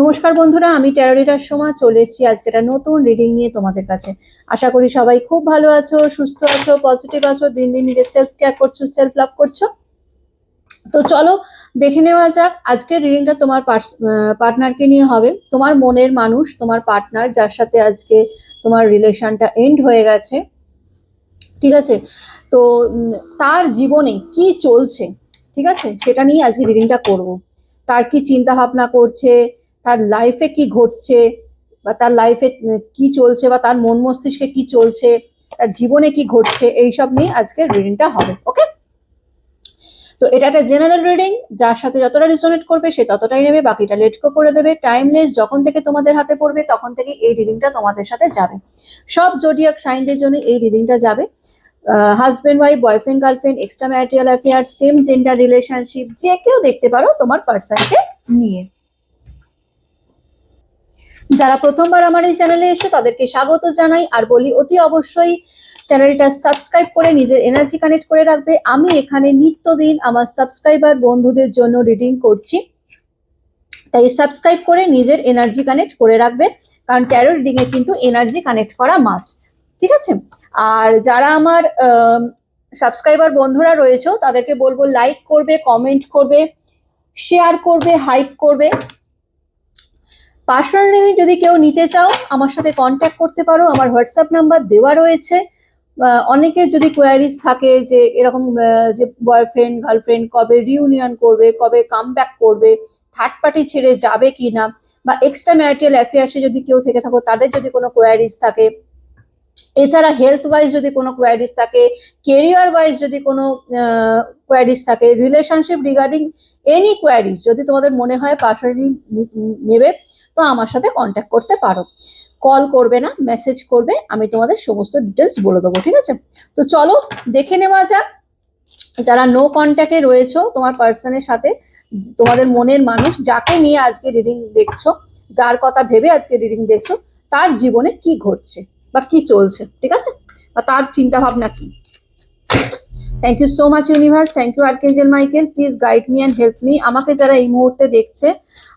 নমস্কার বন্ধুরা, আমি ট্যারো রিডার সোমা চলে এসেছি আজকে একটা নতুন রিডিং নিয়ে তোমাদের কাছে। আশা করি সবাই খুব ভালো আছো, সুস্থ আছো, পজিটিভ আছো, দিন দিন নিজের সেলফ কেয়ার করছো, সেলফ লাভ করছো। তো চলো দেখে নেওয়া যাক আজকের রিডিংটা তোমার পার্টনারকে নিয়ে হবে। তোমার মনের মানুষ, তোমার পার্টনার, যার সাথে আজকে তোমার রিলেশনটা এন্ড হয়ে গেছে, ঠিক আছে? তো তার জীবনে কি চলছে, ঠিক আছে, সেটা নিয়ে আজকে রিডিংটা করব। তার কি চিন্তা ভাবনা করছে, তার লাইফে কি ঘটছে, বা তার লাইফে কি চলছে, বা তার মন মস্তিষ্কে কি চলছে, তার জীবনে কি ঘটছে, এইসব নিয়ে আজকের রিডিংটা হবে। ওকে, তো এটা একটা জেনারেল রিডিং, যার সাথে যতটা রিজোনেট করবে সে ততটাই নেবে, বাকিটা লেট গো করে দেবে। টাইমলেস যখন থেকে তোমাদের হাতে পড়বে তখন থেকে এই রিডিংটা তোমাদের সাথে যাবে। সব জোডিয়াক সাইনদের জন্য এই রিডিংটা যাবে। Husband wife, boyfriend girlfriend, extra marital affair, same gender relationship, যে কেউ দেখতে পারো তোমার পার্সনকে নিয়ে। যারা প্রথমবার আমার এই চ্যানেলে এসে তাদেরকে স্বাগত জানাই, আর বলি অতি অবশ্যই চ্যানেলটা সাবস্ক্রাইব করে নিজের এনার্জি কানেক্ট করে রাখবে। আমি এখানে নিত্যদিন আমার সাবস্ক্রাইবার বন্ধুদের জন্য রিডিং করছি, তাই সাবস্ক্রাইব করে নিজের এনার্জি কানেক্ট করে রাখবে, কারণ ট্যারো রিডিং এ কিন্তু এনার্জি কানেক্ট করা মাস্ট, ঠিক আছে? আর যারা আমার সাবস্ক্রাইবার বন্ধুরা রয়েছে তাদেরকে বলবো লাইক করবে, কমেন্ট করবে, শেয়ার করবে, হাইপ করবে। পার্সোনাল রিডিং যদি কেউ নিতে চাও আমার সাথে কন্ট্যাক্ট করতে পারো, আমার হোয়াটসঅ্যাপ নাম্বার দেওয়া রয়েছে। অনেকের যদি কোয়ারিজ থাকে যে এরকম যে বয়ফ্রেন্ড গার্লফ্রেন্ড কবে রিউনিয়ন করবে, কবে কাম ব্যাক করবে, থার্ড পার্টি ছেড়ে যাবে কিনা, বা এক্সট্রা ম্যারিটাল অ্যাফেয়ার্সে যদি কেউ থেকে থাকো তাদের যদি কোনো কোয়ারিজ থাকে, এছাড়া হেলথ ওয়াইজ যদি কোনো কোয়ারিজ থাকে, কেরিয়ার ওয়াইজ যদি কোনো কোয়ারিজ থাকে, রিলেশনশিপ রিগার্ডিং এনি কোয়ারিজ যদি তোমাদের মনে হয় পার্সোনালি নেবে, তো আমার সাথে কন্ট্যাক্ট করতে পারো। কল করবে না, মেসেজ করবে, আমি তোমাদের সমস্ত ডিটেলস বলে দেবো, ঠিক আছে? তো চলো দেখে নেওয়া যাক যারা নো কন্ট্যাক্টে রয়েছো তোমার পার্সনের সাথে, তোমাদের মনের মানুষ যাকে নিয়ে আজকে রিডিং দেখছো, যার কথা ভেবে আজকে রিডিং দেখছো, তার জীবনে কি ঘটছে বা কি চলছে, ঠিক আছে, বা তার চিন্তা ভাবনা কি। Thank you so much universe, thank you archangel Michael, please guide me and help me. আমাকে যারা এই মুহূর্তে দেখছে,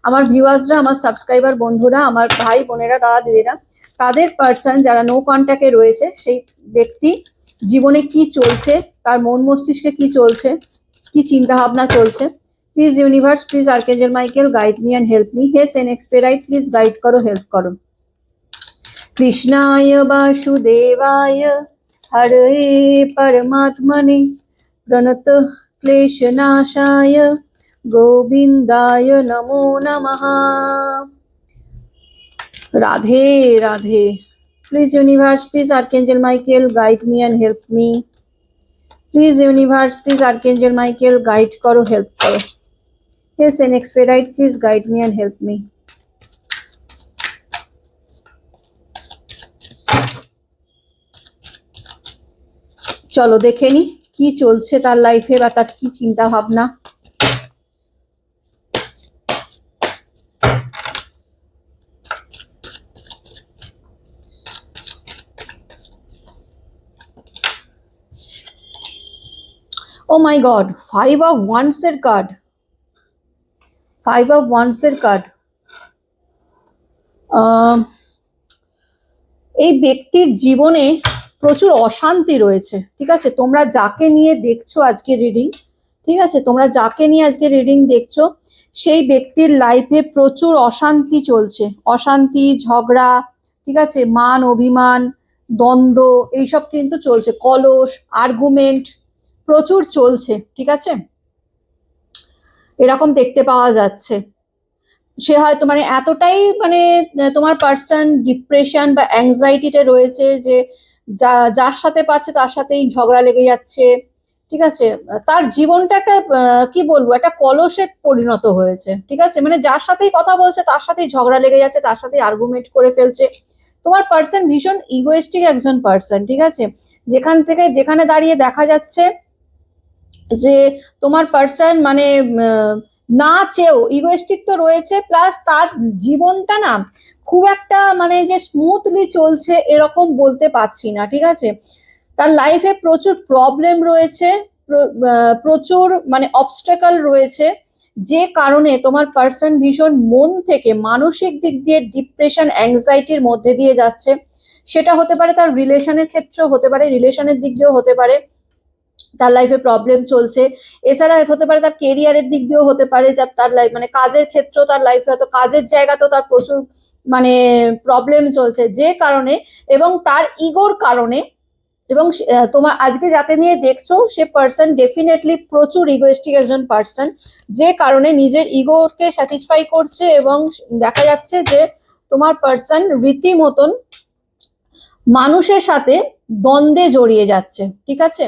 আমার ভিউয়ার্সরা, আমার সাবস্ক্রাইবার বন্ধুরা, আমার ভাই বোনেরা, দাদা দিদিরা, তাদের পার্সন যারা নো কন্ট্যাক্টে রয়েছে, সেই ব্যক্তি জীবনে কি চলছে, তার মন মস্তিষ্কে কি চলছে, কি চিন্তা ভাবনা চলছে। Please universe, please archangel Michael, guide me and help me. হে সেন এক্সপেরাইট, প্লিজ গাইড করো, হেল্প করো। কৃষ্ণায় বাসুদেবায় হরে পরমাত্মনে প্রণত ক্লেশনাশায় গোবিন্দায় নমো নমঃ। Radhe Radhe. Please universe, please archangel Michael, guide me and help me. Please universe, please archangel Michael, guide করো, হেল্প করো। হে সেন এক্সপেরাইট, please guide me and help me. চলো দেখে নি কি চলছে তার লাইফে, বা তার কি চিন্তা ভাবনা। ও মাই গড, 5 of Wands এর কার্ড, 5 of Wands এর কার্ড। এই ব্যক্তির জীবনে প্রচুর অশান্তি রয়েছে, ঠিক আছে? তোমরা যাকে নিয়ে দেখছো আজকে রিডিং, ঠিক আছে, তোমরা যাকে নিয়ে আজকে রিডিং দেখছো, সেই ব্যক্তির লাইফে প্রচুর অশান্তি চলছে, অশান্তি, ঝগড়া, ঠিক আছে, মান অভিমান, দ্বন্দ্ব, এইসব কিন্তু চলছে, কলস, আর্গুমেন্ট প্রচুর চলছে, ঠিক আছে, এরকম দেখতে পাওয়া যাচ্ছে। সে হয়তো মানে এতটাই মানে তোমার পার্সন ডিপ্রেশন বা অ্যাংজাইটিতে রয়েছে যে যার সাথে পাচ্ছে তার সাথেই ঝগড়া লেগে যাচ্ছে, ঠিক আছে? তার জীবনটা একটা কি বলবো, একটা কলসে পরিণত হয়েছে, ঠিক আছে, মানে যার সাথেই কথা বলছে তার সাথেই ঝগড়া লেগে যাচ্ছে, তার সাথেই আর্গুমেন্ট করে ফেলছে। তোমার পার্সন ভীষণ ইগোয়েস্টিক একজন পার্সন, ঠিক আছে, যেখানে দাঁড়িয়ে দেখা যাচ্ছে যে তোমার পার্সন মানে না চেয়েও ইগোয়েস্টিক তো রয়েছে, প্লাস তার জীবনটা না খুব একটা মানে যে স্মুথলি চলছে এরকম বলতে পারছি না, ঠিক আছে? তার লাইফে প্রচুর প্রবলেম রয়েছে, প্রচুর মানে অবস্টাকল রয়েছে, যে কারণে তোমার পার্সন ভীষণ মন থেকে মানসিক দিক দিয়ে ডিপ্রেশন অ্যাংজাইটির মধ্যে দিয়ে যাচ্ছে। সেটা হতে পারে তার রিলেশনের ক্ষেত্রেও হতে পারে, রিলেশনের দিক দিয়েও হতে পারে, তার লাইফে প্রবলেম চলছে। এছাড়া হতে পারে তার কেরিয়ারের দিক দিয়েও হতে পারে, যে তার লাইফ মানে কাজের ক্ষেত্রেও তার লাইফে হয়তো কাজের জায়গাতেও তার প্রচুর মানে প্রবলেম চলছে, যে কারণে এবং তার ইগোর কারণে। এবং তোমার আজকে যাকে নিয়ে দেখছো সে পার্সন ডেফিনেটলি প্রচুর ইগোয়েস্টিক একজন পার্সন, যে কারণে নিজের ইগোকে স্যাটিসফাই করছে। এবং দেখা যাচ্ছে যে তোমার পার্সন রীতিমতন মানুষের সাথে দ্বন্দ্বে জড়িয়ে যাচ্ছে, ঠিক আছে?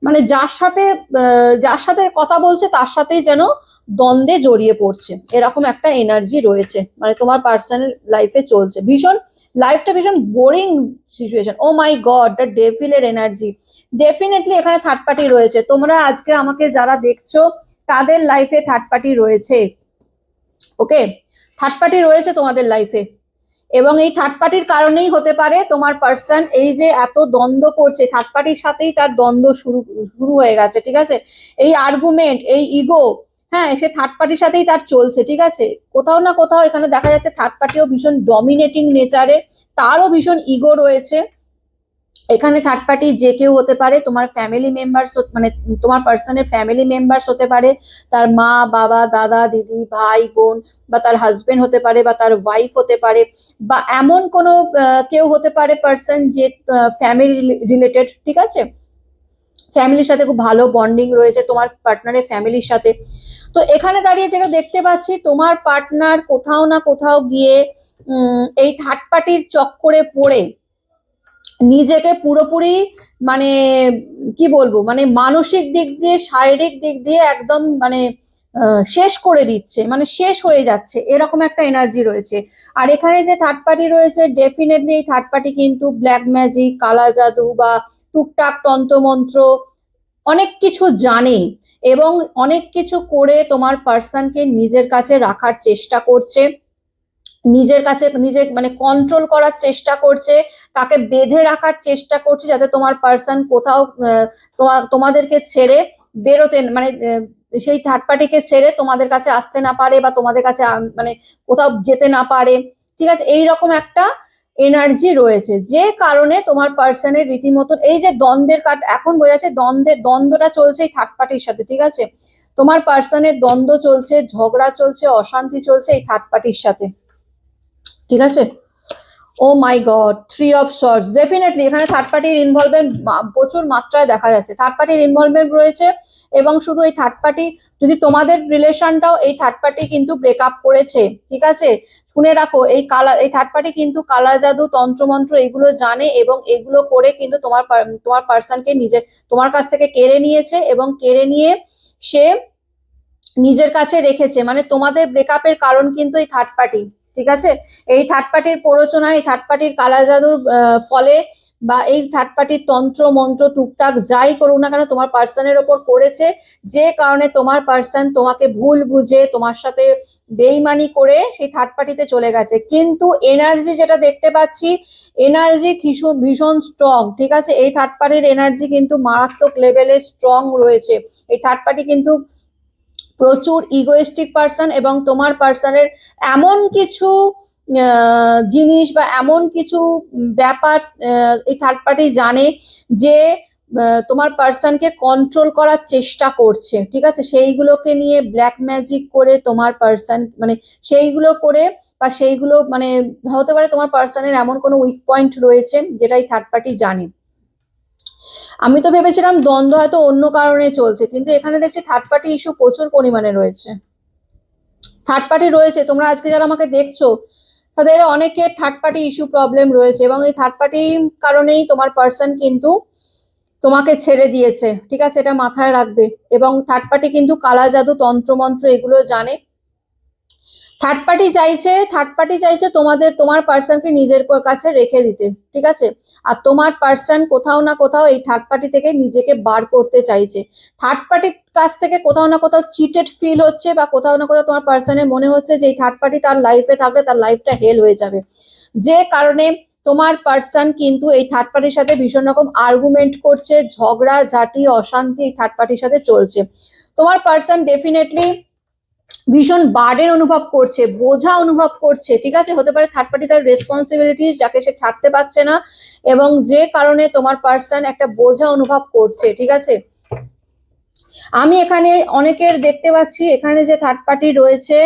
মানে যার সাথে কথা বলছে তার সাথেই যেন দ্বন্দ্বে জড়িয়ে পড়ছে, এরকম একটা এনার্জি রয়েছে, মানে তোমার পার্সোনাল লাইফে চলছে। লাইফটা ভীষণ boring situation. Oh my god, the ডেভিলের এনার্জি। ডেফিনেটলি এখানে থার্ড পার্টি রয়েছে। তোমরা আজকে আমাকে যারা দেখছো তাদের লাইফে থার্ড পার্টি রয়েছে, ওকে? থার্ড পার্টি রয়েছে তোমাদের লাইফে, এবং এই থার্ড পার্টির কারণেই হতে পারে তোমার পার্সন এই যে এত দ্বন্দ্ব করছে, থার্ড পার্টির সাথেই তার দ্বন্দ্ব শুরু শুরু হয়ে গেছে, ঠিক আছে? এই আর্গুমেন্ট, এই ইগো, হ্যাঁ, সে থার্ড পার্টির সাথেই তার চলছে, ঠিক আছে? কোথাও না কোথাও এখানে দেখা যাচ্ছে থার্ড পার্টিও ভীষণ ডমিনেটিং নেচারের, তারও ভীষণ ইগো রয়েছে। এখানে থার্ড পার্টি যে কেউ হতে পারে, তোমার ফ্যামিলি মেম্বার্স, মানে তোমার পার্সনের ফ্যামিলি মেম্বার্স হতে পারে, তার মা বাবা দাদা দিদি ভাই বোন, বা তার হাজবেন্ড হতে পারে, বা তার ওয়াইফ হতে পারে, বা এমন কোনো কেউ হতে পারে পার্সন যে ফ্যামিলি রিলেটেড, ঠিক আছে? ফ্যামিলির সাথে খুব ভালো বন্ডিং রয়েছে তোমার পার্টনারের ফ্যামিলির সাথে। তো এখানে দাঁড়িয়ে যেটা দেখতে পাচ্ছি, তোমার পার্টনার কোথাও না কোথাও গিয়ে এই থার্ড পার্টির চক্করে পড়ে নিজেকে পুরোপুরি মানে কি বলবো, মানে মানসিক দিক দিয়ে শারীরিক দিক দিয়ে একদম মানে শেষ করে দিচ্ছে, মানে শেষ হয়ে যাচ্ছে, এরকম একটা এনার্জি রয়েছে। আর এখানে যে থার্ড পার্টি রয়েছে, ডেফিনেটলি এই থার্ড পার্টি কিন্তু ব্ল্যাক ম্যাজিক, কালা জাদু বা টুকটাক তন্ত্রমন্ত্র অনেক কিছু জানে, এবং অনেক কিছু করে তোমার পার্সনকে নিজের কাছে রাখার চেষ্টা করছে, নিজের কাছে নিজে মানে কন্ট্রোল করার চেষ্টা করছে, তাকে বেঁধে রাখার চেষ্টা করছে, যাতে তোমার পার্সন কোথাও তোমাদেরকে ছেড়ে বেরোতে মানে সেই থার্ড পার্টিকে ছেড়ে তোমাদের কাছে আসতে না পারে, বা তোমাদের কাছে মানে কোথাও যেতে না পারে, ঠিক আছে? এইরকম একটা এনার্জি রয়েছে, যে কারণে তোমার পার্সনের রীতিমতন এই যে দ্বন্দ্বের এখন বোঝা যাচ্ছে দ্বন্দ্বটা চলছে এই থার্ড পার্টির সাথে, ঠিক আছে? তোমার পার্সনের দ্বন্দ্ব চলছে, ঝগড়া চলছে, অশান্তি চলছে এই থার্ড পার্টির সাথে, ঠিক আছে? ও my god, 3 of sorts. Definitely এখানে থার্ড পার্টির ইনভলভমেন্ট প্রচুর মাত্রায় দেখা যাচ্ছে, থার্ড পার্টির ইনভলভমেন্ট রয়েছে। এবং শুধু এই থার্ড পার্টি, যদি তোমাদের রিলেশনটাও এই থার্ড পার্টি কিন্তু ব্রেকআপ করেছে, ঠিক আছে? শুনে রাখো, এই থার্ড পার্টি কিন্তু কালা জাদু তন্ত্রমন্ত্র এগুলো জানে, এবং এগুলো করে কিন্তু তোমার পার্সনকে তোমার কাছ থেকে কেড়ে নিয়েছে, এবং কেড়ে নিয়ে সে নিজের কাছে রেখেছে। মানে তোমাদের ব্রেকআপের কারণ কিন্তু এই থার্ড পার্টি, ঠিক আছে? এই থার্ড পার্টির প্ররোচনা, এই থার্ড পার্টির কালা জাদুর ফলে, বা এই থার্ড পার্টির তন্ত্র মন্ত্র টুকটাক যাই করুক না কেন তোমার পার্সনের ওপর করেছে, যে কারণে তোমার পার্সন তোমাকে ভুল বুঝে তোমার সাথে বেইমানি করে সেই থার্ড পার্টিতে চলে গেছে। কিন্তু এনার্জি যেটা দেখতে পাচ্ছি, এনার্জি ভীষণ ভীষণ স্ট্রং, ঠিক আছে? এই থার্ড পার্টির এনার্জি কিন্তু মারাত্মক লেভেলের স্ট্রং রয়েছে। এই থার্ড পার্টি কিন্তু প্রচুর ইগোয়েস্টিক পার্সন, এবং তোমার পার্সনের এমন কিছু জিনিস বা এমন কিছু ব্যাপার এই থার্ড পার্টি জানে, যে তোমার পার্সনকে কন্ট্রোল করার চেষ্টা করছে, ঠিক আছে? সেইগুলোকে নিয়ে ব্ল্যাক ম্যাজিক করে তোমার পার্সন মানে সেইগুলো করে, বা সেইগুলো মানে হতে পারে তোমার পার্সনের এমন কোনো উইক পয়েন্ট রয়েছে যেটা এই থার্ড পার্টি জানে। আমি তো ভেবেছিলাম দ্বন্দ্ব হয়তো অন্য কারণে চলছে, কিন্তু এখানে দেখছি থার্ড পার্টি ইস্যু প্রচুর পরিমাণে রয়েছে। থার্ড পার্টি রয়েছে, তোমরা আজকে যারা আমাকে দেখছো তাদের অনেকের থার্ড পার্টি ইস্যু প্রবলেম রয়েছে, এবং এই থার্ড পার্টি কারণেই তোমার পার্সন কিন্তু তোমাকে ছেড়ে দিয়েছে, ঠিক আছে? এটা মাথায় রাখবে। এবং থার্ড পার্টি কিন্তু কালা জাদু তন্ত্রমন্ত্র এগুলো জানে। থার্ড পার্টি চাইছে তোমার পার্সনকে নিজের কাছে রেখে দিতে, ঠিক আছে? আর তোমার পার্সন কোথাও না কোথাও এই থার্ড পার্টি থেকে নিজেকে বার করতে চাইছে। থার্ড পার্টির কাছ থেকে কোথাও না কোথাও চিটেড ফিল হচ্ছে, বা কোথাও না কোথাও তোমার পার্সনের মনে হচ্ছে যে এই থার্ড পার্টি তার লাইফে থাকলে তার লাইফটা হেল হয়ে যাবে, যে কারণে তোমার পার্সন কিন্তু এই থার্ড পার্টির সাথে ভীষণ রকম আর্গুমেন্ট করছে, ঝগড়া ঝাঁটি অশান্তি এই থার্ড পার্টির সাথে চলছে। তোমার পার্সন ডেফিনেটলি ভীষণ বার্ডেন অনুভব করছে, বোঝা অনুভব করছে, ঠিক আছে। হতে পারে থার্ড পার্টি তার রেসপন্সিবিলিটিস যাকে সে ছাড়তে পারছে না, এবং যে কারণে তোমার পার্সন একটা বোঝা অনুভব করছে, ঠিক আছে। আমি এখানে অনেকের দেখতে পাচ্ছি এখানে যে থার্ড পার্টি রয়েছে,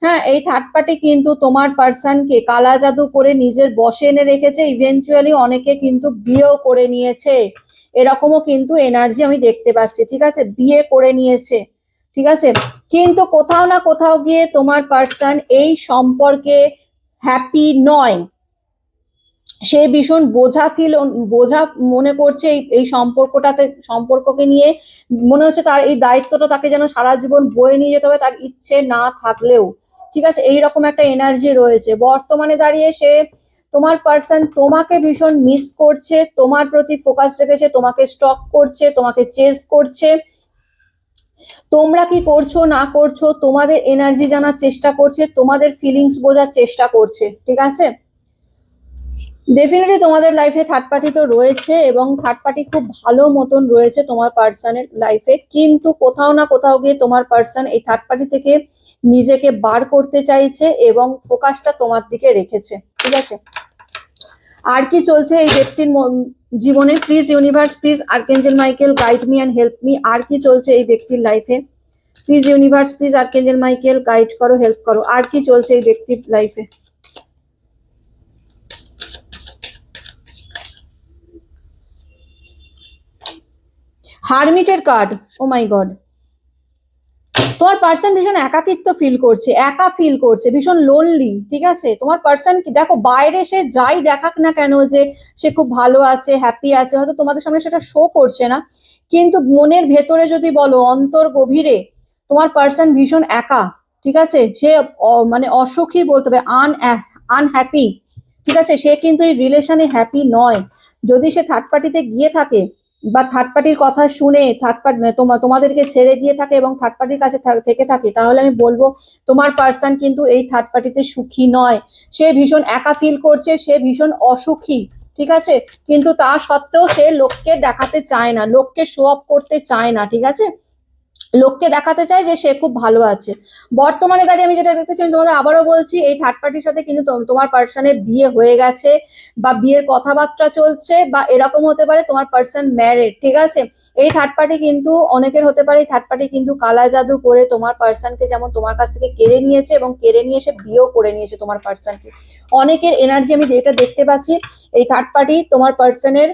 হ্যাঁ, এই থার্ড পার্টি কিন্তু তোমার পার্সনকে কালা জাদু করে নিজের বশে এনে রেখেছে, ইভেনচুয়ালি অনেকে কিন্তু বিয়েও করে নিয়েছে, এরকমও কিন্তু এনার্জি আমি দেখতে পাচ্ছি, ঠিক আছে, বিয়ে করে নিয়েছে, ঠিক আছে। কিন্তু কোথাও না কোথাও গিয়ে তোমার পার্সন এই সম্পর্কে হ্যাপি নয়, সে ভীষণ বোঝা মনে করছে এই সম্পর্ককে নিয়ে। মনে হচ্ছে তার এই দায়িত্বটা তাকে যেন সারা জীবন বয়ে নিয়ে যেতে হবে, তার ইচ্ছে না থাকলেও, ঠিক আছে। এইরকম একটা এনার্জি রয়েছে বর্তমানে দাঁড়িয়ে। সে তোমার পার্সন তোমাকে ভীষণ মিস করছে, তোমার প্রতি ফোকাস রেখেছে, তোমাকে স্টক করছে, তোমাকে চেস করছে। তোমরা কি করছো না করছো তোমাদের এনার্জি জানার চেষ্টা করছে, তোমাদের ফিলিংস বোঝার চেষ্টা করছে, ঠিক আছে। ডেফিনেটলি তোমাদের লাইফে থার্ড পার্টি তো রয়েছে, এবং থার্ড পার্টি খুব ভালো মতন রয়েছে তোমার পার্সনের লাইফে, কিন্তু কোথাও না কোথাও গিয়ে তোমার পার্সন এই থার্ড পার্টি থেকে নিজেকে বার করতে চাইছে এবং ফোকাসটা তোমার দিকে রেখেছে, ঠিক আছে। আর কি চলছে এই ব্যক্তির জীবনে? Please universe, please archangel Michael guide me and help me. আর কি চলছে এই ব্যক্তির লাইফে? Please universe, please archangel Michael guide করো, হেল্প করো। আর কি চলছে এই ব্যক্তির লাইফে? হারমিটের কার্ড, ও মাই গড। তোমার পার্সন ভীষণ একাকিত্ব ফিল করছে, একা ফিল করছে, ভীষণ লোনলি, ঠিক আছে। তোমার পার্সন দেখো বাইরে সে যাই দেখাক না কেন যে সে খুব ভালো আছে, হ্যাপি আছে, হয়তো তোমাদের সামনে সেটা শো করছে না, কিন্তু মনের ভেতরে যদি বলো, অন্তর গভীরে তোমার পার্সন ভীষণ একা, ঠিক আছে। সে মানে অসুখী বলতে হবে, আনহ্যাপি, ঠিক আছে। সে কিন্তু এই রিলেশনে হ্যাপি নয়। যদি সে থার্ড পার্টিতে গিয়ে থাকে বা থার্ড পার্টির কথা শুনে থার্ড পার্টি তোমাদেরকে ছেড়ে দিয়ে থাকে এবং থার্ড পার্টির কাছে থেকে থাকে, তাহলে আমি বলবো তোমার পার্সন কিন্তু এই থার্ড পার্টিতে সুখী নয়। সে ভীষণ একা ফিল করছে, সে ভীষণ অসুখী, ঠিক আছে। কিন্তু তা সত্ত্বেও সে লোককে দেখাতে চায় না, লোককে শো অফ করতে চায় না, ঠিক আছে। লোককে দেখাতে চায় যে সে খুব ভালো আছে। বর্তমানে দাঁড়িয়ে আমি যেটা দেখতে চাই, আমি তোমাদের আবারও বলছি, এই থার্ড পার্টির সাথে কিন্তু তোমার পার্সনের বিয়ে হয়ে গেছে, বা বিয়ের কথাবার্তা চলছে, বা এরকম হতে পারে তোমার পার্সন ম্যারেড, ঠিক আছে। এই থার্ড পার্টি কিন্তু অনেকের হতে পারে, এই থার্ড পার্টি কিন্তু কালা জাদু করে তোমার পার্সনকে যেমন তোমার কাছ থেকে কেড়ে নিয়েছে, এবং কেড়ে নিয়ে সে বিয়েও করে নিয়েছে তোমার পার্সনকে। অনেকের এনার্জি আমি এটা দেখতে পাচ্ছি, এই থার্ড পার্টি তোমার পার্সনের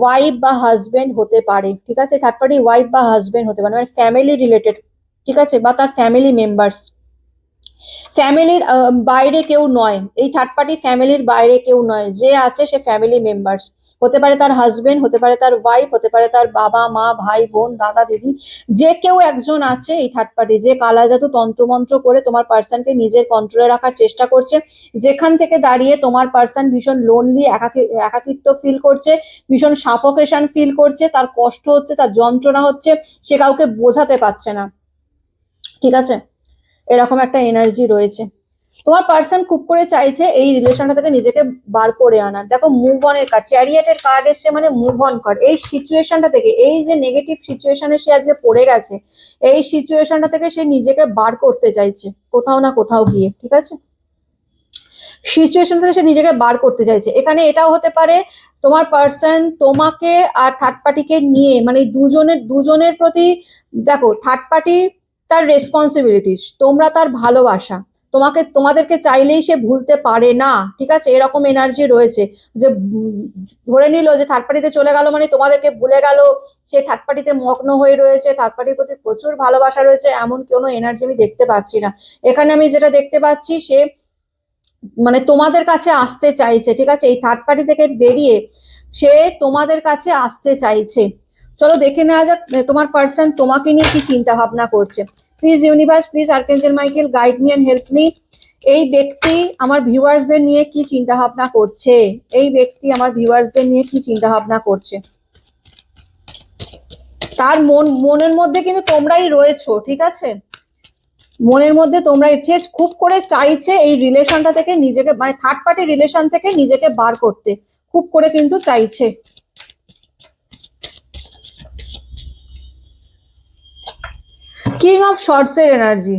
ওয়াইফ বা হাজবেন্ড হতে পারে, ঠিক আছে। থার্ড পার্টি ওয়াইফ বা হাজবেন্ড হতে পারে, মানে ফ্যামিলি রিলেটেড, ঠিক আছে, বা তার ফ্যামিলি মেম্বার্স, ফ্যামিলির বাইরে কেউ নয়। এই থার্ড পার্টি ফ্যামিলির বাইরে কেউ নয়, যে আছে সে ফ্যামিলি মেম্বার্স হতে পারে, তার হাজবেন্ড হতে পারে, তার ওয়াইফ হতে পারে, তার বাবা মা ভাই বোন দাদা দিদি, যে কেউ একজন আছে এই থার্ড পার্টি, যে কালা জাদু তন্ত্রমন্ত্র করে তোমার পার্সনকে নিজের কন্ট্রোলে রাখার চেষ্টা করছে। যেখান থেকে দাঁড়িয়ে তোমার পার্সন ভীষণ লোনলি, একাকিত্ব ফিল করছে, ভীষণ সাফোকেশন ফিল করছে, তার কষ্ট হচ্ছে, তার যন্ত্রণা হচ্ছে, সে কাউকে বোঝাতে পারছে না, ঠিক আছে। এরকম একটা এনার্জি রয়েছে। তোমার পার্সন খুব করে চাইছে এই রিলেশনটা থেকে নিজেকে বার করে আনার। দেখো মুভ অনের কার্ড, চ্যারিয়েটের কার্ড এসছে, মানে মুভ অন কার্ড। এই সিচুয়েশনটা থেকে, এই যে নেগেটিভ সিচুয়েশনে সে আজকে পড়ে গেছে, এই সিচুয়েশনটা থেকে সে নিজেকে বার করতে চাইছে কোথাও না কোথাও গিয়ে, ঠিক আছে। সিচুয়েশন থেকে সে নিজেকে বার করতে চাইছে। এখানে এটাও হতে পারে তোমার পার্সন তোমাকে আর থার্ড পার্টিকে নিয়ে, মানে দুজনের প্রতি, দেখো থার্ড পার্টি তার রেসপন্সিবিলিটিস, তোমরা তার ভালোবাসা, তোমাদেরকে চাইলেই সে ভুলতে পারে না, ঠিক আছে। এরকম এনার্জি রয়েছে যে ধরে নিল যে থার্ড পার্টিতে চলে গেল মানে তোমাদেরকে ভুলে গেল, সে থার্ড পার্টিতে মগ্ন হয়ে রয়েছে, থার্ড পার্টির প্রতি প্রচুর ভালোবাসা রয়েছে, এমন কোনো এনার্জি আমি দেখতে পাচ্ছি না। এখানে আমি যেটা দেখতে পাচ্ছি, সে মানে তোমাদের কাছে আসতে চাইছে, ঠিক আছে। এই থার্ড পার্টি থেকে বেরিয়ে সে তোমাদের কাছে আসতে চাইছে। চলো দেখে নেওয়া যাক তোমার পার্সন তোমাকে নিয়ে কি চিন্তা ভাবনা করছে। Please universe, please archangel Michael guide me and help me. এই ব্যক্তি আমার ভিউয়ার্সদের নিয়ে কি চিন্তা ভাবনা করছে? এই ব্যক্তি আমার ভিউয়ার্সদের নিয়ে কি চিন্তা ভাবনা করছে? তার মনের মধ্যে কিন্তু তোমরাই রয়েছো, ঠিক আছে। মনের মধ্যে তোমরা যে খুব করে চাইছে এই রিলেশনটা থেকে নিজেকে, মানে থার্ড পার্টি রিলেশন থেকে নিজেকে বার করতে খুব করে কিন্তু চাইছে। কিং অফ শর্টস এর এনার্জি,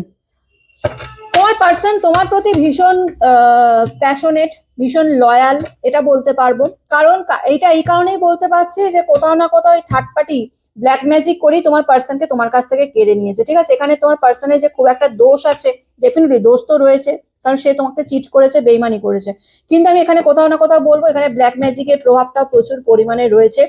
তোমার পার্সন তোমার প্রতি ভীষণ প্যাশনেট, ভীষণ লয়াল, এটা বলতে পারবো। কারণ এইটা এই কারণেই বলতে পারছি যে কোথাও না কোথাও থার্ড পার্টি ব্ল্যাক ম্যাজিক করেই তোমার পার্সনকে তোমার কাছ থেকে কেড়ে নিয়েছে, ঠিক আছে। এখানে তোমার পার্সনের যে খুব একটা দোষ আছে, ডেফিনেটলি দোষ তো রয়েছে, কারণ সে তোমাকে চিট করেছে, বেইমানি করেছে। কিন্তু আমি এখানে কোথাও না কোথাও বলবো এখানে ব্ল্যাক ম্যাজিকের প্রভাবটাও প্রচুর পরিমাণে রয়েছে।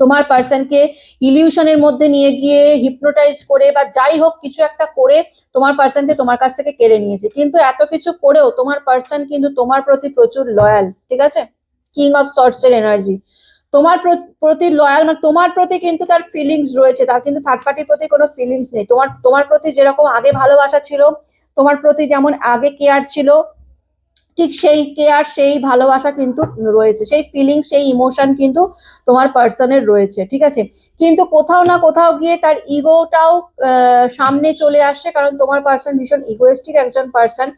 তোমার পার্সনকে ইলিউশনের মধ্যে নিয়ে গিয়ে হিপনোটাইজ করে বা যাই হোক কিছু একটা করে তোমার পার্সনকে তোমার কাছ থেকে কেড়ে নিয়েছে। কিন্তু এত কিছু করেও তোমার পার্সন কিন্তু তোমার প্রতি প্রচুর লয়াল, ঠিক আছে। কিং অফ সর্টস এর এনার্জি তোমার প্রতি লয়াল, মানে তোমার প্রতি কিন্তু তার ফিলিংস রয়েছে, তার কিন্তু থার্ড পার্টির প্রতি কোনো ফিলিংস নেই। তোমার প্রতি যেরকম আগে ভালোবাসা ছিল, তোমার প্রতি যেমন আগে কেয়ার ছিল, ঠিক সেই কেয়ার সেই ভালোবাসা কিন্তু রয়েছে, সেই ফিলিং সেই ইমোশন কিন্তু তোমার পার্সনের রয়েছে, ঠিক আছে। কিন্তু কোথাও না কোথাও গিয়ে তার ইগোটাও সামনে চলে আসছে, কারণ তোমার পার্সন ভীষণ ইগোয়েস্টিক একজন পার্সন,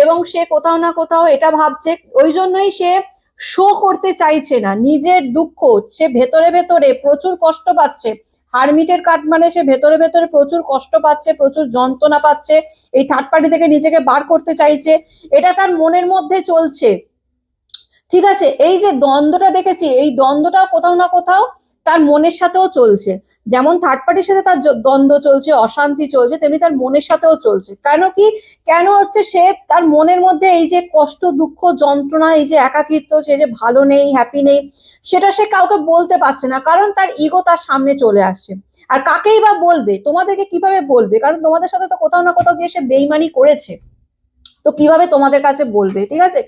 এবং সে কোথাও না কোথাও এটা ভাবছে, ওই জন্যই সে শো করতে চাইছে না নিজের দুঃখ। সে ভেতরে ভেতরে প্রচুর কষ্ট পাচ্ছে। হারমিটের কার্ড মানে সে ভেতরে ভেতরে প্রচুর কষ্ট পাচ্ছে, প্রচুর যন্ত্রণা পাচ্ছে, এই থার্ড পার্টি থেকে নিজেকে বার করতে চাইছে, এটা তার মনের মধ্যে চলছে, ঠিক আছে। এই যে দ্বন্দ্বটা দেখেছি, এই দ্বন্দ্বটাও কোথাও না কোথাও তার মনের সাথেও চলছে। যেমন থার্ড পার্টির সাথে তার দ্বন্দ্ব চলছে, অশান্তি চলছে, তেমনি তার মনের সাথেও চলছে। কেন হচ্ছে সে তার মনের মধ্যে এই যে কষ্ট দুঃখ যন্ত্রণা, এই যে একাকিত্ব, সে যে ভালো নেই, হ্যাপি নেই, সেটা সে কাউকে বলতে পারছে না, কারণ তার ইগো তার সামনে চলে আসছে। আর কাকেই বা বলবে, তোমাদেরকে কিভাবে বলবে, কারণ তোমাদের সাথে তো কোথাও না কোথাও গিয়ে সে বেইমানি করেছে, তো কিভাবে তোমাদের কাছে বলবে, ঠিক আছে।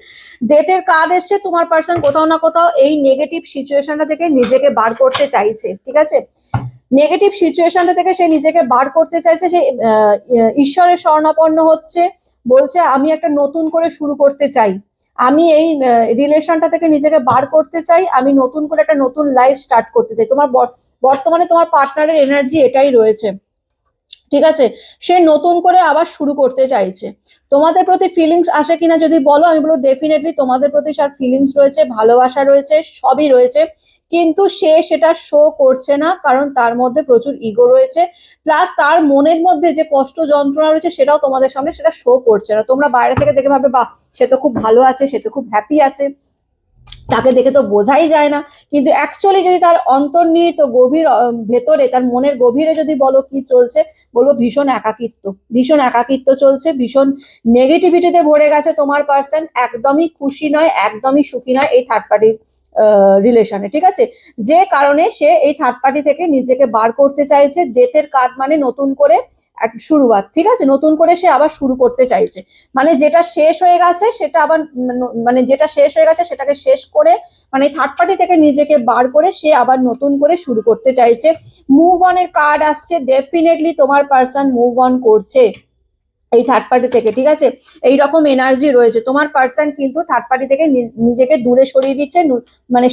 ডেথের কার্ড এসছে, তোমার পার্সন কোথাও না কোথাও এই নেগেটিভ সিচুয়েশনটা থেকে নিজেকে বার করতে চাইছে, ঠিক আছে। নেগেটিভ সিচুয়েশনটা থেকে সে নিজেকে বার করতে চাইছে, সে ঈশ্বরের শরণাপন্ন হচ্ছে, বলছে আমি একটা নতুন করে শুরু করতে চাই, আমি এই রিলেশনটা থেকে নিজেকে বার করতে চাই, আমি নতুন করে একটা নতুন লাইফ স্টার্ট করতে চাই। তোমার বর্তমানে তোমার পার্টনারের এনার্জি এটাই রয়েছে, ঠিক আছে। সে নতুন করে আবার শুরু করতে চাইছে। তোমাদের প্রতি ফিলিংস আসে কিনা যদি বলো, আমি বলবো ডেফিনেটলি তোমাদের প্রতি সব ফিলিংস রয়েছে, ভালোবাসা রয়েছে, সবই রয়েছে, কিন্তু সে সেটা শো করছে না, কারণ তার মধ্যে প্রচুর ইগো রয়েছে, প্লাস তার মনের মধ্যে যে কষ্ট যন্ত্রণা রয়েছে সেটাও তোমাদের সামনে সেটা শো করছে না। তোমরা বাইরে থেকে দেখে ভাবে বাহ, সে তো খুব ভালো আছে, সে তো খুব হ্যাপি আছে, তাকে দেখে তো বোঝাই যায় না। কিন্তু অ্যাকচুয়ালি যদি তার অন্তর্নিহিত গভীর ভেতরে তার মনের গভীরে যদি বলো কি চলছে, বলবো ভীষণ একাকিত্ব, ভীষণ একাকিত্ব চলছে, ভীষণ নেগেটিভিটিতে ভরে গেছে তোমার পার্সন, একদমই খুশি নয়, একদমই সুখী নয় এই থার্ড পার্টির রিলেশনে, ঠিক আছে। যে কারণে সে এই থার্ড পার্টি থেকে নিজেকে বার করতে চাইছে। ডেথের কার্ড মানে নতুন করে এক শুরুয়াত, ঠিক আছে, নতুন করে সে আবার শুরু করতে চাইছে, মানে যেটা শেষ হয়ে গেছে সেটা আবার, মানে যেটা শেষ হয়ে গেছে সেটাকে শেষ করে, মানে থার্ড পার্টি থেকে নিজেকে বার করে সে আবার নতুন করে শুরু করতে চাইছে। মুভ অন এর কার্ড আসছে, ডেফিনেটলি তোমার পার্সন মুভ অন করছে এই থার্ড পার্টি থেকে, ঠিক আছে। এইরকম এনার্জি রয়েছে, তোমার পার্সন কিন্তু থার্ড পার্টি থেকে নিজেকে দূরে সরিয়ে দিচ্ছে, মানে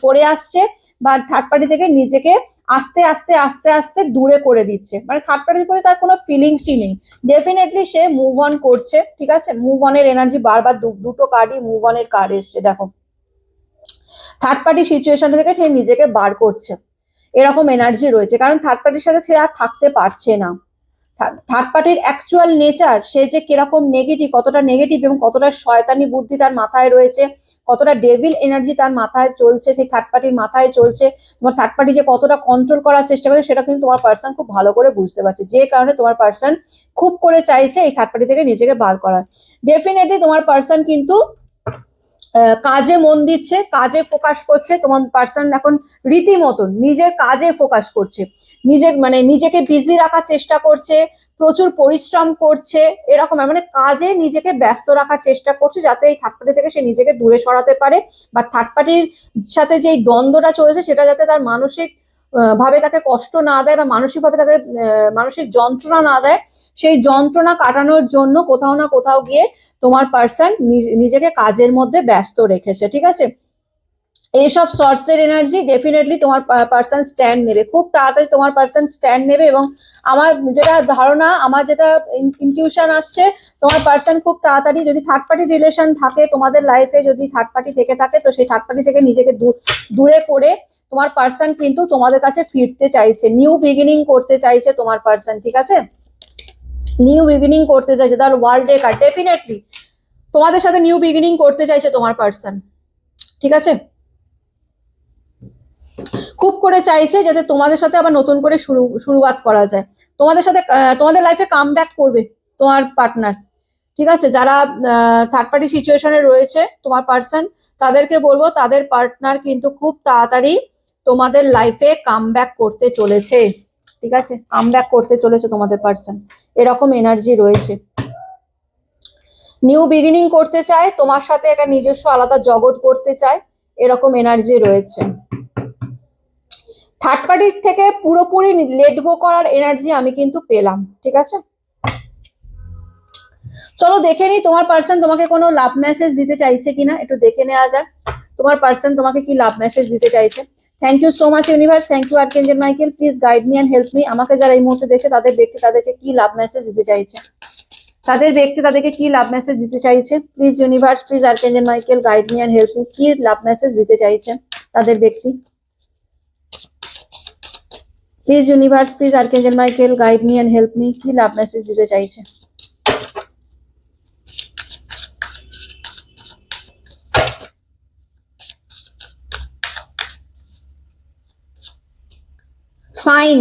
সরে আসছে, বা থার্ড পার্টি থেকে নিজেকে আস্তে আস্তে আস্তে আস্তে দূরে করে দিচ্ছে, মানে থার্ড পার্টির প্রতি তার কোনো ফিলিংসই নেই। ডেফিনেটলি সে মুভ অন করছে, ঠিক আছে। মুভ অনের এনার্জি বারবার দুটো কার্ডই মুভ অনের কার্ড এসছে, দেখো থার্ড পার্টি সিচুয়েশন থেকে সে নিজেকে বার করছে, এরকম এনার্জি রয়েছে, কারণ থার্ড পার্টির সাথে সে আর থাকতে পারছে না। থার্ড পার্টির অ্যাকচুয়াল নেচার, সে যে কিরকম নেগেটিভ, কতটা নেগেটিভ এবং কতটা শয়তানি বুদ্ধি তার মাথায় রয়েছে, কতটা ডেভিল এনার্জি তার মাথায় চলছে, সেই থার্ড পার্টির মাথায় চলছে, তোমার থার্ড পার্টি যে কতটা কন্ট্রোল করার চেষ্টা করছে সেটা কিন্তু তোমার পার্সন খুব ভালো করে বুঝতে পারছে, যে কারণে তোমার পার্সন খুব করে চাইছে এই থার্ড পার্টি থেকে নিজেকে বার করার। ডেফিনেটলি তোমার পার্সন কিন্তু কাজে মন দিচ্ছে, কাজে ফোকাস করছে, তোমার পার্সন এখন রীতিমতন নিজের কাজে ফোকাস করছে, নিজের মানে নিজেকে বিজি রাখার চেষ্টা করছে, প্রচুর পরিশ্রম করছে, এরকম মানে কাজে নিজেকে ব্যস্ত রাখার চেষ্টা করছে, যাতে এই থার্ড পার্টি থেকে সে নিজেকে দূরে সরাতে পারে, বা থার্ড পার্টির সাথে যে দ্বন্দ্বটা চলেছে সেটা যাতে তার মানসিক ভাবে তাকে কষ্ট না দেয়, বা মানসিকভাবে তাকে মানসিক যন্ত্রণা না দেয়, সেই যন্ত্রণা কাটানোর জন্য কোথাও না কোথাও গিয়ে তোমার পার্সন নিজেকে কাজের মধ্যে ব্যস্ত রেখেছে, ঠিক আছে। এইসব সর্টসের এনার্জি ডেফিনেটলি তোমার পার্সন স্ট্যান্ড নেবে, খুব তাড়াতাড়ি তোমার পার্সন স্ট্যান্ড নেবে, এবং আমার যেটা ধারণা, আমার যেটা ইনটিউশন আসছে, তোমার পার্সন খুব তাড়াতাড়ি, যদি থার্ড পার্টি রিলেশন থাকে তোমাদের লাইফে, যদি থার্ড পার্টি থেকে থাকে, তো সেই থার্ড পার্টি থেকে নিজেকে দূরে করে তোমার পার্সন কিন্তু তোমাদের কাছে ফিরতে চাইছে, নিউ বিগিনিং করতে চাইছে তোমার পার্সন, ঠিক আছে। নিউ বিগিনিং করতে চাইছে, তার ওয়ার্ল্ড রেকার ডেফিনেটলি তোমাদের সাথে নিউ বিগিনিং করতে চাইছে তোমার পার্সন, ঠিক আছে? খুব করে চাইছে যাতে তোমাদের সাথে আবার নতুন করে শুরুয়াত করা যায়, তোমাদের সাথে তোমাদের লাইফে কাম ব্যাক করবে তোমার পার্টনার, ঠিক আছে? যারা থার্ড পার্টি সিচুয়েশনে রয়েছে তোমার পার্সন, তাদেরকে বলবো তাদের পার্টনার কিন্তু খুব তাড়াতাড়ি তোমাদের লাইফে কাম ব্যাক করতে চলেছে, ঠিক আছে? কাম ব্যাক করতে চলেছে তোমাদের পার্সন, এরকম এনার্জি রয়েছে। নিউ বিগিনিং করতে চায় তোমার সাথে, একটা নিজস্ব আলাদা জগৎ করতে চায়, এরকম এনার্জি রয়েছে। থার্ড পার্টির থেকে পুরোপুরি লেট গো করার এনার্জি আমি কিন্তু পেলাম, ঠিক আছে? চলো দেখে নিই তোমার পার্সন তোমাকে কোনো লাভ মেসেজ দিতে চাইছে কিনা, একটু দেখে নেওয়া যাক তোমার পার্সন তোমাকে কি লাভ মেসেজ দিতে চাইছে। Thank you so much universe, thank you archangel Michael, please guide me and help me. আমাকে যারা এই মুহূর্তে দেখছে তাদের ব্যক্তি তাদেরকে কি লাভ মেসেজ দিতে চাইছে, তাদের ব্যক্তি তাদেরকে কি লাভ মেসেজ দিতে চাইছে, please universe, please archangel Michael guide me and help me, কি লাভ মেসেজ দিতে চাইছে তাদের ব্যক্তি। Please universe, please archangel Michael guide me and help me, কি লাভ মেসেজ দিতে চাইছে। সাইন,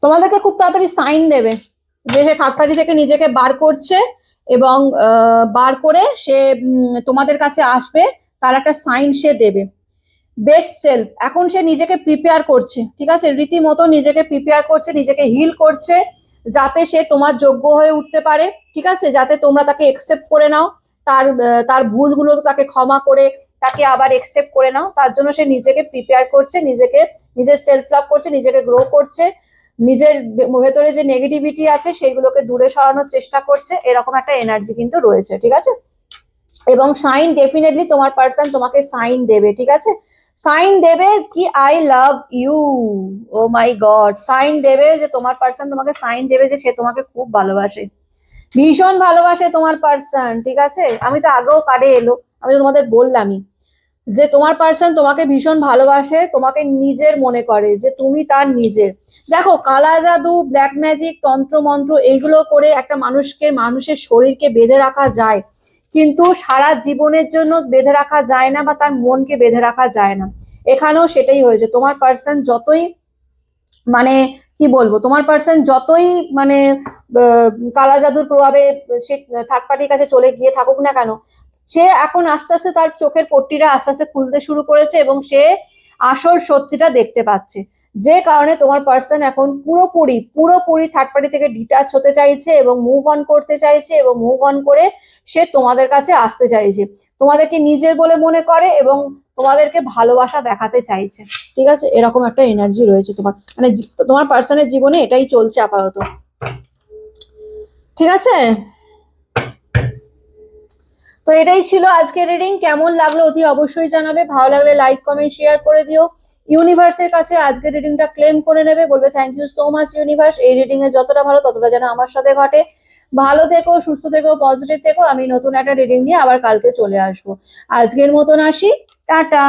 তোমাদেরকে খুব তাড়াতাড়ি সাইন দেবে যে সে থার্ড পার্টি থেকে নিজেকে বার করছে এবং বার করে সে তোমাদের কাছে আসবে, তার একটা সাইন সে দেবে। বেস্ট সেলফ, এখন সে নিজেকে প্রিপেয়ার করছে, ঠিক আছে? রীতিমতো নিজেকে প্রিপেয়ার করছে, নিজেকে হিল করছে যাতে সে তোমার যোগ্য হয়ে উঠতে পারে, ঠিক আছে? যাতে তোমরা তাকে একসেপ্ট করে নাও, তার তার ভুলগুলো তাকে ক্ষমা করে তাকে আবার একসেপ্ট করে নাও, তার জন্য সে নিজেকে প্রিপেয়ার করছে, নিজেকে নিজের সেলফ লাভ করছে, নিজেকে গ্রো করছে, নিজের ভেতরে যে নেগেটিভিটি আছে সেইগুলোকে দূরে সরানোর চেষ্টা করছে, এরকম একটা এনার্জি কিন্তু রয়েছে, ঠিক আছে? এবং সাইন ডেফিনেটলি তোমার পার্সন তোমাকে সাইন দেবে, ঠিক আছে? সাইন দেবে কি I love you, oh my God, sign দেবে যে তোমার পার্সন তোমাকে সাইন দেবে যে সে তোমাকে খুব ভালোবাসে, ভীষণ ভালোবাসে তোমার পার্সন, ঠিক আছে? আমি তো আগেও কার্ডে এলো, আমি তো তোমাদের বললামই যে তোমার পার্সন তোমাকে ভীষণ ভালোবাসে, তোমাকে নিজের মনে করে যে তুমি তার নিজের। দেখো, কালা জাদু, ব্ল্যাক ম্যাজিক, তন্ত্র মন্ত্র এইগুলো করে একটা মানুষের শরীরকে বেঁধে রাখা যায়, কিন্তু সারা জীবনের জন্য বেঁধে রাখা যায় না, বা তার মনকে বেঁধে রাখা যায় না। এখানেও সেটাই হয়েছে, তোমার পার্সন যতই মানে কি বলবো, তোমার পার্সন যতই মানে কালা জাদুর প্রভাবে সে থার্ড পার্টির কাছে চলে গিয়ে থাকুক না কেন, সে এখন আস্তে আস্তে তার চোখের পট্টিটা আস্তে আস্তে খুলতে শুরু করেছে এবং সে আসল সত্যিটা দেখতে পাচ্ছে, যে কারণে তোমার পার্সন এখন পুরোপুরি পুরোপুরি থার্ড পার্টি থেকে ডিটাচ হতে চাইছে এবং মুভ অন করতে চাইছে, এবং মুভ অন করে সে তোমাদের কাছে আসতে চাইছে, তোমাদেরকে নিজের বলে মনে করে এবং তোমাদেরকে ভালোবাসা দেখাতে চাইছে, ঠিক আছে? এরকম একটা এনার্জি রয়েছে তোমার, মানে তোমার পার্সনের জীবনে এটাই চলছে আপাতত, ঠিক আছে? তো এটাই ছিল আজকের রিডিং, কেমন লাগলো অতি অবশ্যই জানাবে, ভালো লাগলে লাইক কমেন্ট শেয়ার করে দিও। ইউনিভার্সের কাছে আজকের রিডিংটা ক্লেম করে নেবে, বলবে thank you so much universe, এই রিডিং এ যতটা ভালো ততটা যেন আমার সাথে ঘটে। ভালো থেকো, সুস্থ থেকো, পজিটিভ থেকো। আমি নতুন একটা রিডিং নিয়ে আবার কালকে চলে আসবো। আজকের মতন আসি, টাটা।